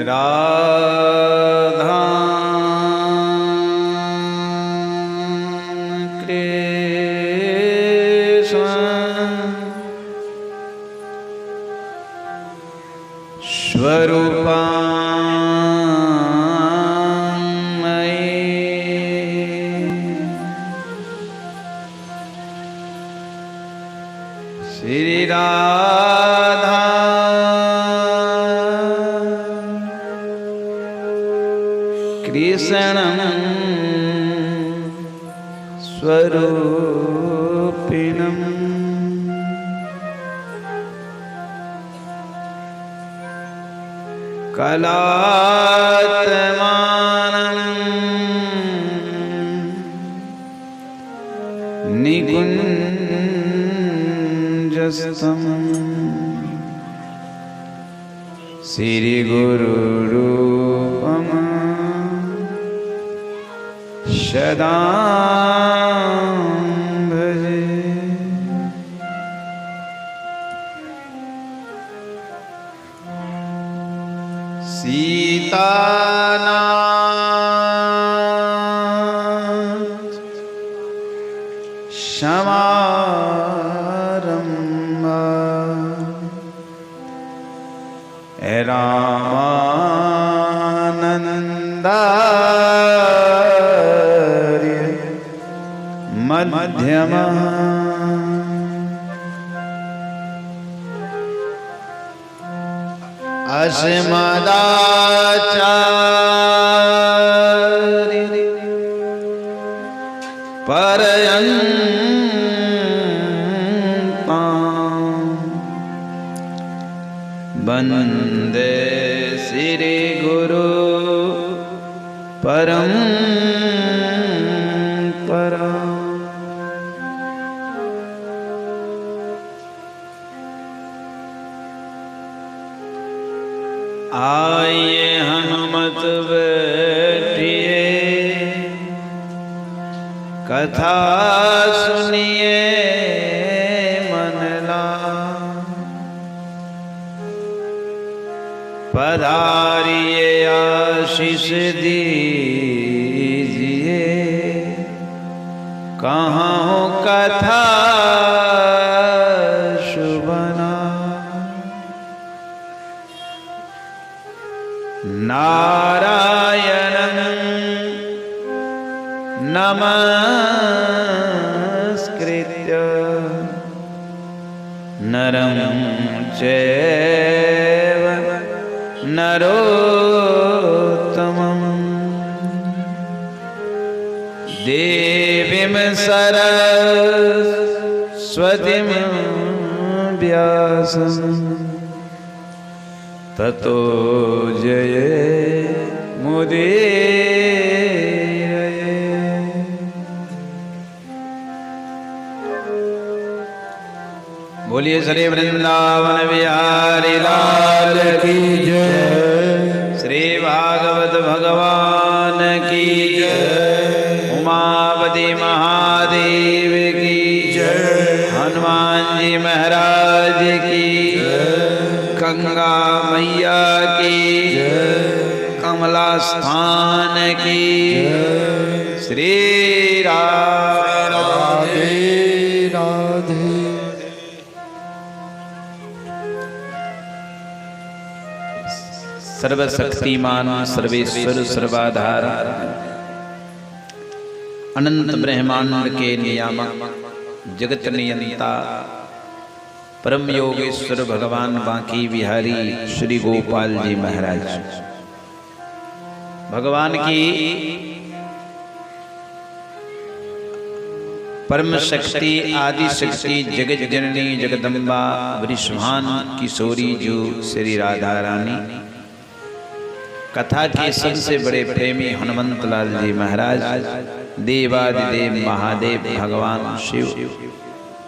राधा कृष्ण स्वरूपा श्री राधा कृष्णं स्वरूपिणं कलात्मानं निकुञ्जस्थं श्री गुरुरूपम् सदा भजे। सीतानाथ समारम्भा रामानन्दार्य मध्यमः अस्मदाचार्य पर्यन्तां वन्दे श्री गुरु परम्परा। आइए हनुमत बैठिए कथा सुनिए मन लाए। पधारिए आशीष दीजिए कहाँ हो कथा शुभना। नारायणं नमस्कृत्य नरं चैव नरोत्तमं देवीं सरस्वतीं व्यासं ततो जयमुदीरये। बोलिए श्री वृंदावन बिहारी लाल की जय। श्री भागवत भगवान की जय। उमापति महादेव की जय। हनुमान जी महाराज की जय। गंगा मैया की जय। कमला स्थान की जय। श्री राधे राधे। सर्वशक्तिमान सर्वेश्वर सर्वाधार अनंत ब्रह्मांड के नियामक जगत नियंता परम योगेश्वर भगवान बांकी बिहारी श्री गोपाल जी महाराज भगवान की परम शक्ति आदि शक्ति जगत जननी जगदम्बा वृषभान किशोरी जो श्री राधा रानी कथा के सबसे बड़े प्रेमी हनुमंत लाल जी महाराज देवादिदेव महादेव भगवान शिव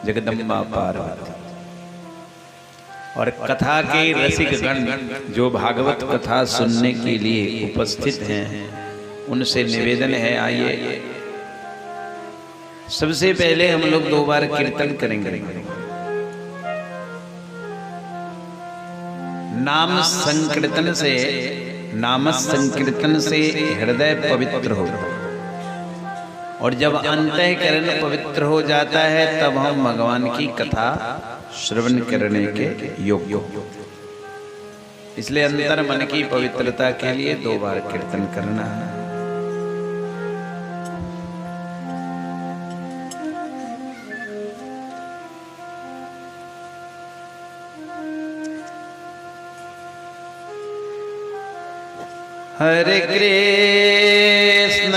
जगदम्बा पार्वती और कथा के रसिक गण जो भागवत कथा सुनने के लिए उपस्थित हैं उनसे निवेदन है आइए सबसे पहले हम लोग 2 बार कीर्तन करेंगे। नाम संकीर्तन से, नाम संकीर्तन से हृदय पवित्र हो, और जब अंतःकरण पवित्र हो जाता है तब हम भगवान की कथा श्रवण करने के योग्य हो। इसलिए अंतर मन की पवित्रता के लिए 2 बार कीर्तन करना है। हरे कृष्ण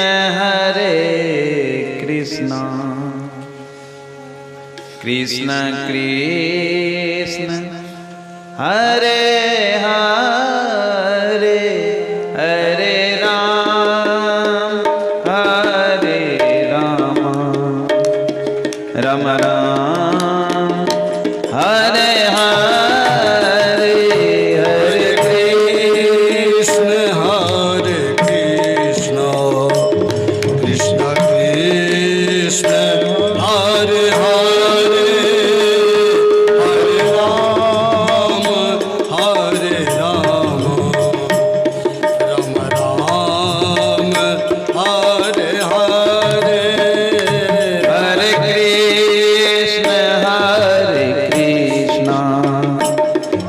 कृष्ण कृष्ण हरे हरे, हरे राम राम राम हरे हरे, हरे कृष्ण कृष्ण कृष्ण हरे हरे, कृष्ण कृष्ण हरे हरे, हरे राम राम राम हरे हरे, हरे कृष्ण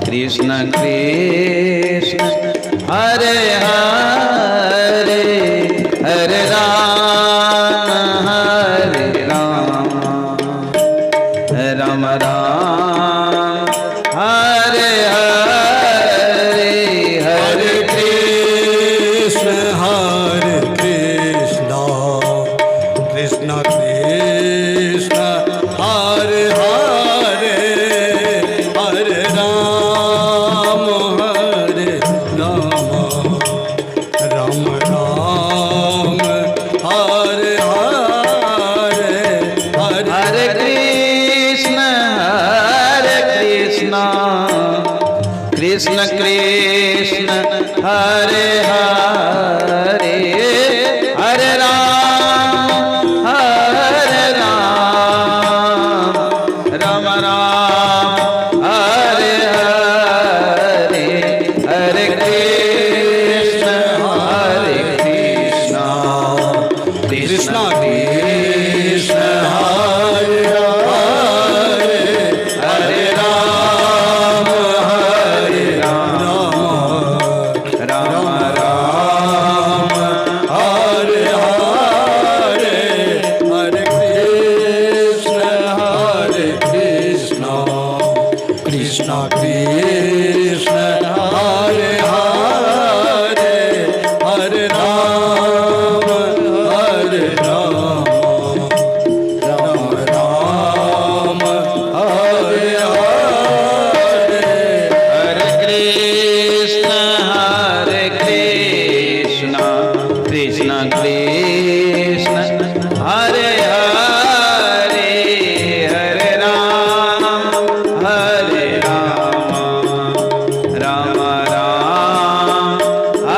कृष्ण कृष्ण हरे हरे, हरे राम राम राम हरे हरे, हरे कृष्ण कृष्ण कृष्ण हरे हरे, हरे राम राम राम हरे हरे, हरे कृष्ण कृष्ण कृष्ण हरे हरे, हरे राम राम राम हरे हरे, हरे कृष्ण कृष्ण कृष्ण हरे हरे, हरे राम राम हरे हरे, हरे कृष्ण कृष्ण कृष्ण हरे हरे, हरे राम राम राम हरे हरे, हरे कृष्ण कृष्ण कृष्ण हरे हरे, हरे राम राम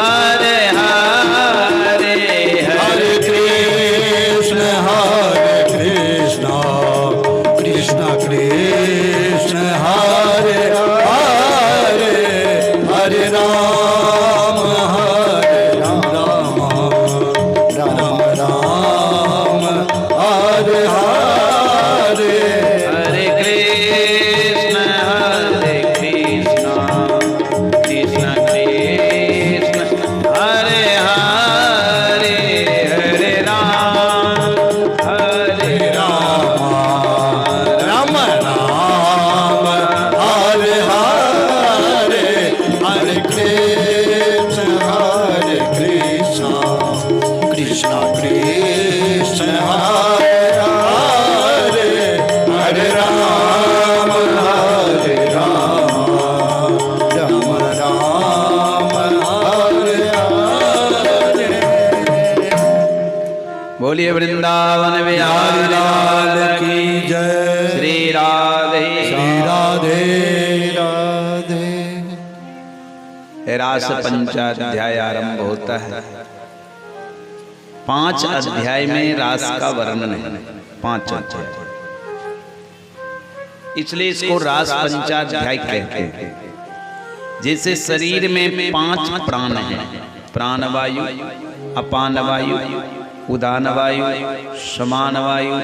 हरे हरे, हरे कृष्ण कृष्ण कृष्ण हरे हरे, हरे राम राम हरे हरे, हरे कृष्ण कृष्ण कृष्ण हरे हरे, हरे राम राम हरे हरे। बोलिए वृंदावन बिहारी लाल की जय। श्री राधे राधे। रास पंचाध्याय आरंभ होता है। 5 अध्याय में रास का वर्णन है। 5 अध्याय, इसलिए इसको रास पंचाध्याय कहते हैं। जैसे शरीर में 5 प्राण हैं, प्राण वायु, अपान वायु, उदान वायु, समान वायु,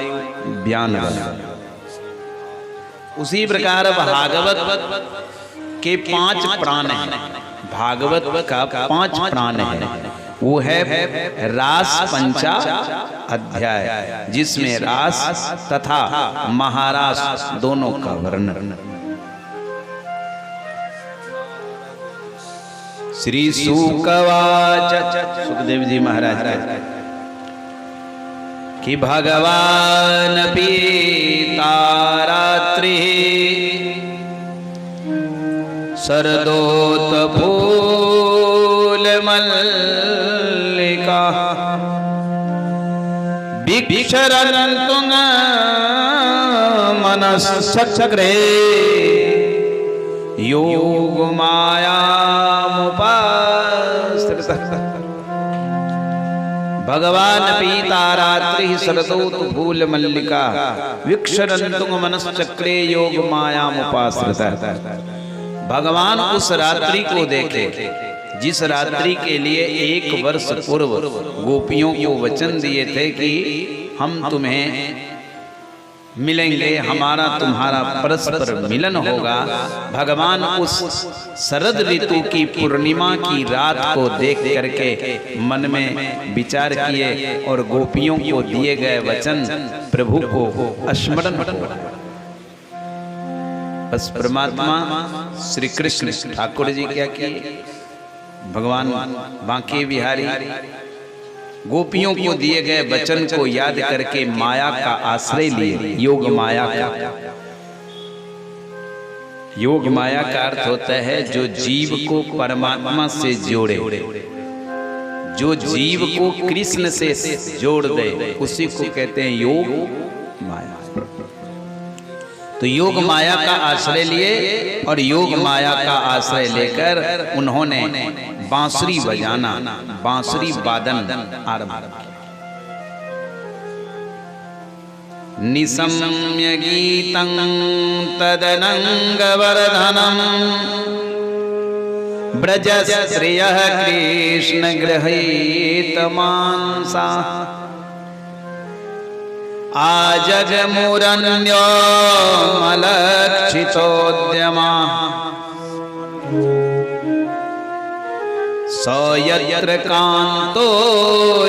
व्यान वायु। उसी प्रकार भागवत के 5 प्राण हैं। भागवत का 5 प्राण है, वो है रास पंचा अध्याय, जिसमें रास तथा महारास दोनों का वर्णन। श्री सुकवाच, सुखदेव जी महाराज कि भगवान पीता रात्रि शरदोत फूल मल्लिका विक्षरन् तुंग मनश्चक्रे योग मायामुपाश्रितः। भगवान पीता रात्रि शरदोत फूल मल्लिका विक्षरन् तुंग मनश्चक्रे योग मायामुपाश्रितः। भगवान उस रात्रि को देखे जिस रात्रि के लिए 1 वर्ष पूर्व गोपियों को वचन दिए थे कि हम तुम्हें मिलेंगे, हमारा तुम्हारा परस्पर मिलन होगा। भगवान उस शरद ऋतु की पूर्णिमा की रात को देख करके मन में विचार किए और गोपियों को दिए गए वचन प्रभु को स्मरण हो। बस परमात्मा श्री कृष्ण ठाकुर जी क्या किए, भगवान बांके बिहारी गोपियों को दिए गए वचन को याद करके माया का आश्रय लिए। योग माया का, योग माया का अर्थ होता है जो जीव को परमात्मा से जोड़े, जो जीव को कृष्ण से जोड़ दे, उसी को कहते हैं योग माया। तो योग माया का आश्रय लिए और योग माया का आश्रय लेकर उन्होंने बांसुरी बजाना, बांसुरी वादन आरंभ किया। निशम्य गीतं तदनंगवर्धनम् ब्रजश्रियः कृष्ण गृहीत मांसा आजगमुरन्यो मलक्षितोद्यमा स यत्र कांतो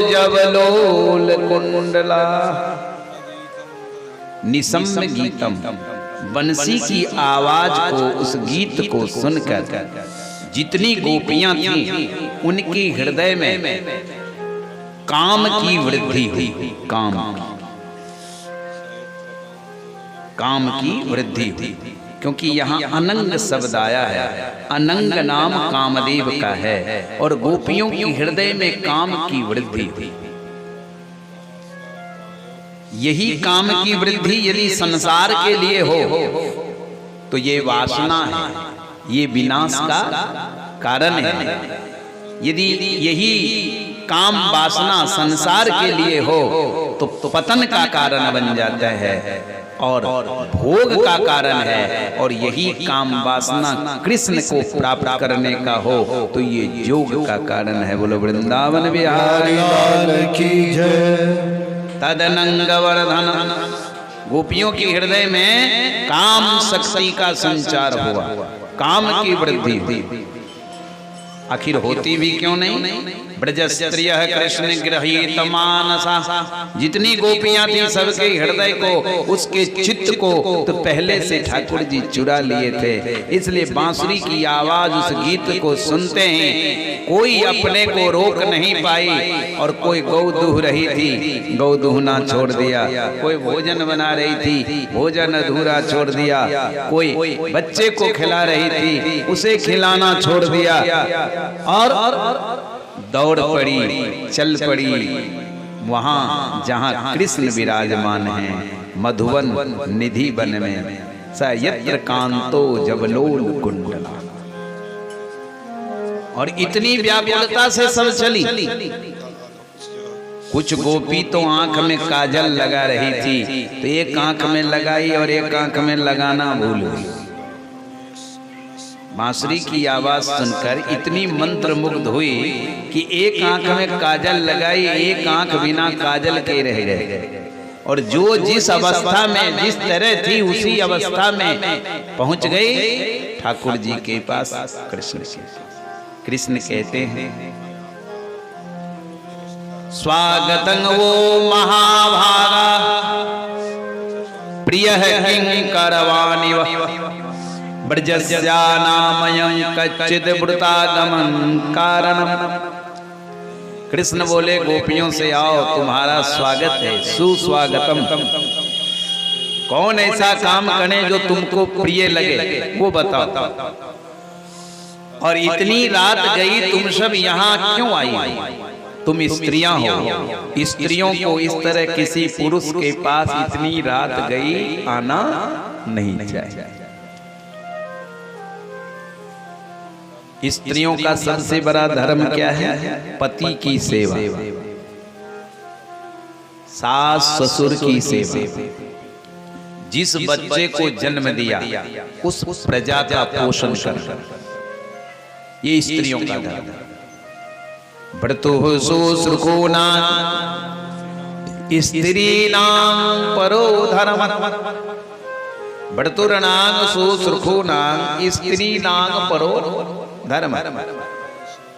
जवलोल कुंडला। निशम्य गीतम, बंसी की आवाज को, उस गीत को सुनकर जितनी गोपियां थीं उनकी हृदय में काम की वृद्धि हुई। काम की वृद्धि हुई, क्योंकि यहाँ अनंग शब्द आया है। अनंग नाम कामदेव का है और गोपियों की हृदय में काम की वृद्धि हुई। यही काम की वृद्धि यदि संसार के लिए हो तो ये वासना है, ये विनाश का कारण है। यदि यही काम वासना संसार के लिए हो तो पतन का कारण बन जाता है और भोग का कारण है। और यही काम वासना कृष्ण को प्राप्त करने का हो तो ये योग का कारण है। बोलो वृंदावन बिहारी लाल की जय। तदनंगवर्धन, गोपियों की हृदय में काम शक्ति का संचार हुआ, काम की वृद्धि हुई। आखिर होती भी क्यों नहीं? ब्रजस्त्रियः कृष्ण गृहीत मानसा, जितनी गोपियां थी सबके हृदय को, उसके चित्त को तो पहले से ठाकुर जी चुरा लिए थे। इसलिए बांसुरी की आवाज, उस गीत को सुनते हैं कोई अपने को रोक नहीं पाई। और कोई गौ दूह रही थी, गौ दूहना छोड़ दिया। कोई भोजन बना रही थी, भोजन अधूरा छोड़ दिया। कोई बच्चे को खिला रही थी, उसे खिलाना छोड़ दिया और दौड़ पड़ी, चल पड़ी वहां जहां कृष्ण विराजमान हैं, मधुवन निधि वन में। स यत्र कांतो जवलोल कुंडला। और इतनी व्याकुलता से सब चली। कुछ गोपी तो आंख में काजल लगा रही थी, तो एक आंख में लगाई और एक आंख में लगाना भूल गई। बांसुरी की आवाज सुनकर इतनी मंत्रमुग्ध हुई कि एक आंख में काजल लगाई, एक आंख बिना काजल के रह गए। और जो जिस अवस्था में जिस तरह थी उसी अवस्था में पहुंच गई ठाकुर जी के पास। कृष्ण कहते हैं स्वागतं वो महाभागा प्रिय किंकरवानिव ब्रजस्यानामयं कच्चिद वृतागमन कारणम। कृष्ण बोले गोपियों से आओ तुम्हारा स्वागत है, सुस्वागतम। कौन ऐसा काम करे जो तुमको प्रिय लगे वो बताओ। और इतनी रात गई तुम सब यहाँ क्यों आई? तुम स्त्रियां हो, स्त्रियों को इस तरह किसी पुरुष के पास इतनी रात गई आना नहीं चाहिए। स्त्रियों का सबसे बड़ा धर्म क्या है? पति की सेवा, सास ससुर की सेवा। जिस बच्चे को जन्म दिया उस प्रजा का पोषण करना, ये स्त्रियों का धर्म। व्रतुः शुश्रूषूणां स्त्रीणां परो धर्मः। व्रतुर्नां शुश्रूषूणां स्त्रीणां परो धर्म।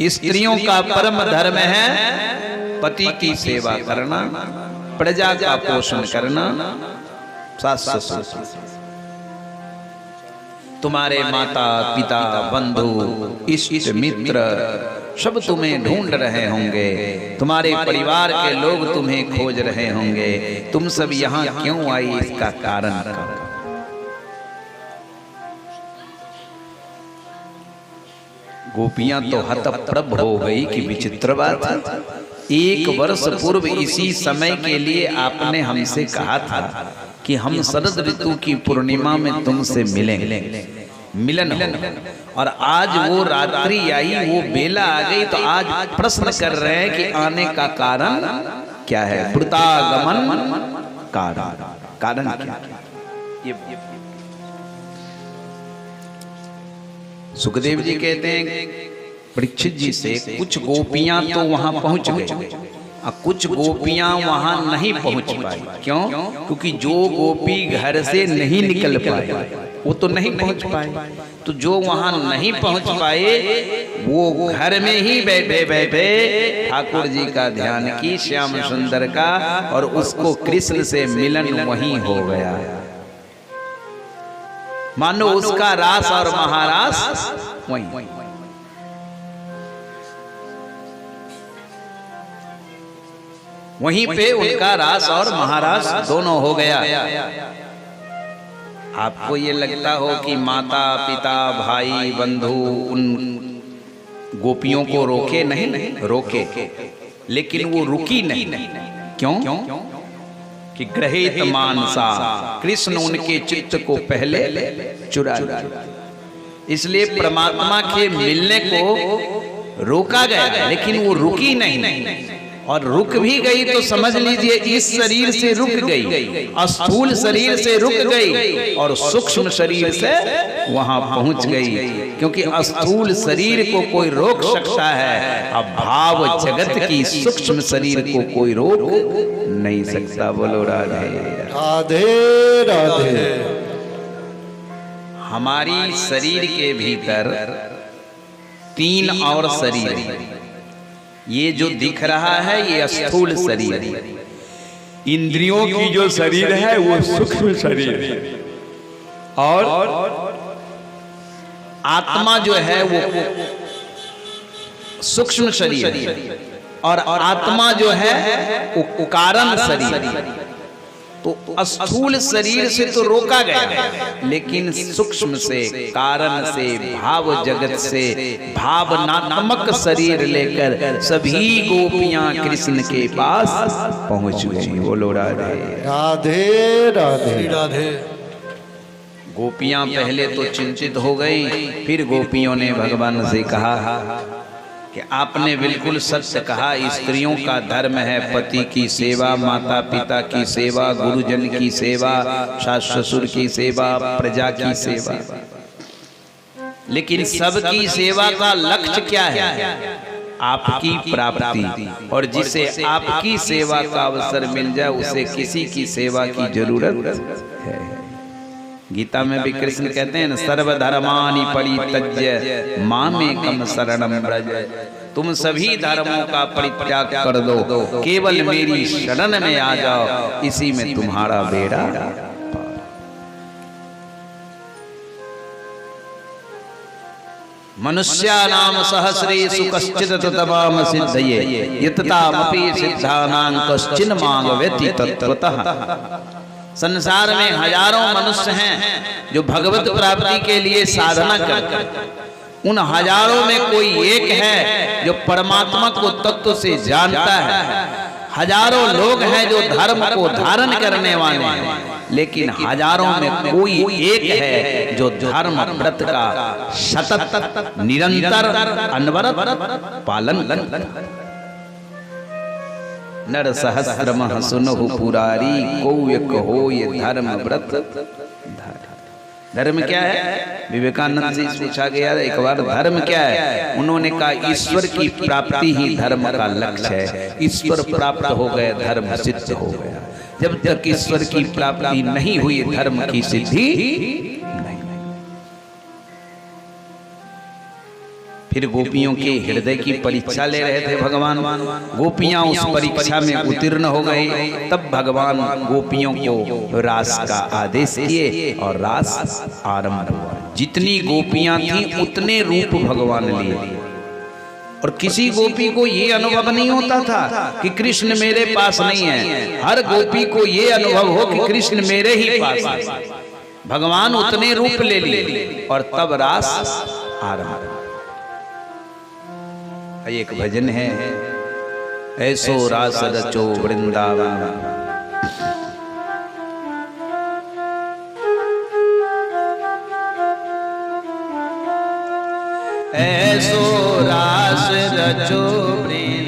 स्त्रियों का परम धर्म है पति की सेवा करना, प्रजा का पोषण करना, सास ससुर। तुम्हारे माता पिता बंधु इष्ट मित्र सब तुम्हें ढूंढ रहे होंगे, तुम्हारे परिवार के लोग तुम्हें खोज रहे होंगे। तुम सब यहाँ क्यों आई, इसका कारण। गोपियां तो हतप्रभ हो गई कि विचित्र बात है। 1 वर्ष पूर्व इसी समय के लिए आपने हमसे कहा था कि हम शरद ऋतु की पूर्णिमा में तुमसे मिलेंगे, मिलन हो। और आज वो रात्रि आई, वो बेला आ गई, तो आज प्रश्न कर रहे हैं कि आने का कारण क्या है? वृतागमन कारण क्या? ये सुखदेव जी कहते हैं परीक्षित जी से कुछ गोपियां तो वहां पहुंच गई और कुछ गोपियां वहां नहीं पहुंच पाई। क्यों? क्योंकि जो गोपी घर से नहीं निकल पाए वो तो नहीं पहुंच पाए। तो जो वहां नहीं पहुंच पाए वो घर में ही बैठे बैठे ठाकुर जी का ध्यान की, श्याम सुंदर का, और उसको कृष्ण से मिलन वहीं हो गया। मानो उसका रास और महारास वहीं। वहीं पे उनका रास और महारास दोनों हो गया। आपको ये लगता हो कि माता पिता भाई बंधु उन गोपियों को रोके? नहीं रोके, लेकिन वो रुकी नहीं। क्यों? कि ग्रहित मानसा, कृष्ण उनके चित्त को पहले चुरा लिया। इसलिए परमात्मा के मिलने को रोका गया, लेकिन वो रुकी नहीं। और रुक भी गई तो समझ लीजिए इस शरीर से रुक गई, स्थूल शरीर से रुक गई और सूक्ष्म शरीर से वहां पहुंच गई। क्योंकि स्थूल शरीर को कोई रोक सकता है, अब भाव जगत की सूक्ष्म शरीर को कोई रोक नहीं सकता। बोलो राधे राधे राधे। हमारी शरीर के भीतर 3 और शरीर। ये जो दिख रहा है ये स्थूल शरीर, इंद्रियों की जो शरीर है वो सूक्ष्म शरीर, और आत्मा जो है वो सूक्ष्म शरीर, और आत्मा जो है वो कारण शरीर। तो स्थूल शरीर से तो रोका गया, लेकिन सूक्ष्म से, कारण से, भाव जगत से भावनात्मक शरीर लेकर सभी गोपियां कृष्ण के पास पहुंच गई। बोलो राधे राधे राधे राधे। गोपियां पहले तो चिंतित हो गई, फिर गोपियों ने भगवान से कहा कि आपने बिल्कुल सत्य कहा, स्त्रियों का धर्म है पति की सेवा, माता पिता की सेवा, गुरुजन की सेवा, सास ससुर की सेवा, प्रजा की सेवा। लेकिन सबकी सेवा का लक्ष्य क्या है? आपकी प्राप्ति। और जिसे आपकी सेवा का अवसर मिल जाए उसे किसी की सेवा की जरूरत है। गीता में भी कृष्ण कहते हैं ना, सर्वधर्मानि परित्यज्य मामेकं शरणं व्रज। तुम सभी धर्मों का परित्याग कर दो, केवल मेरी शरण में आ जाओ, इसी में तुम्हारा बेड़ा। मनुष्यानाम सहस्रेषु कश्चित् ततमाम सिद्धये यततामपि सिद्धानां कश्चिन् मां व्यति तत्त्वतः। संसार में हजारों मनुष्य हैं जो भगवत प्राप्ति के लिए साधना करते हैं। उन हजारों में कोई एक है जो परमात्मा को तत्व से जानता है। हजारों लोग हैं जो धर्म को धारण करने वाले हैं, लेकिन हजारों में कोई एक है जो धर्म व्रत का सतत निरंतर अनवरत पालन करता है। नर सहस्रमः सुनहु पुरारी, को एक हो ये धर्म व्रत। धर्म क्या है? विवेकानंद से पूछा गया एक बार, धर्म क्या है? उन्होंने कहा ईश्वर की प्राप्ति ही धर्म का लक्ष्य है। ईश्वर प्राप्त हो गए, धर्म सिद्ध हो गया। जब तक ईश्वर की प्राप्ति नहीं हुई, धर्म की सिद्धि नहीं। फिर गोपियों के हृदय की परीक्षा ले रहे थे भगवान। गोपियां उस परीक्षा में उत्तीर्ण हो गई। तब भगवान गोपियों को रास का आदेश किए और रास आरंभ हुआ। जितनी गोपियां थी उतने रूप भगवान लिए। और किसी गोपी को ये अनुभव नहीं होता था कि कृष्ण मेरे पास नहीं है। हर गोपी को ये अनुभव हो कि कृष्ण मेरे ही पास है। भगवान उतने रूप ले लिए और तब रास आरंभ। एक भजन है, ऐसो रास रचो वृंदावन, ऐसो रास रचो वृंदावन,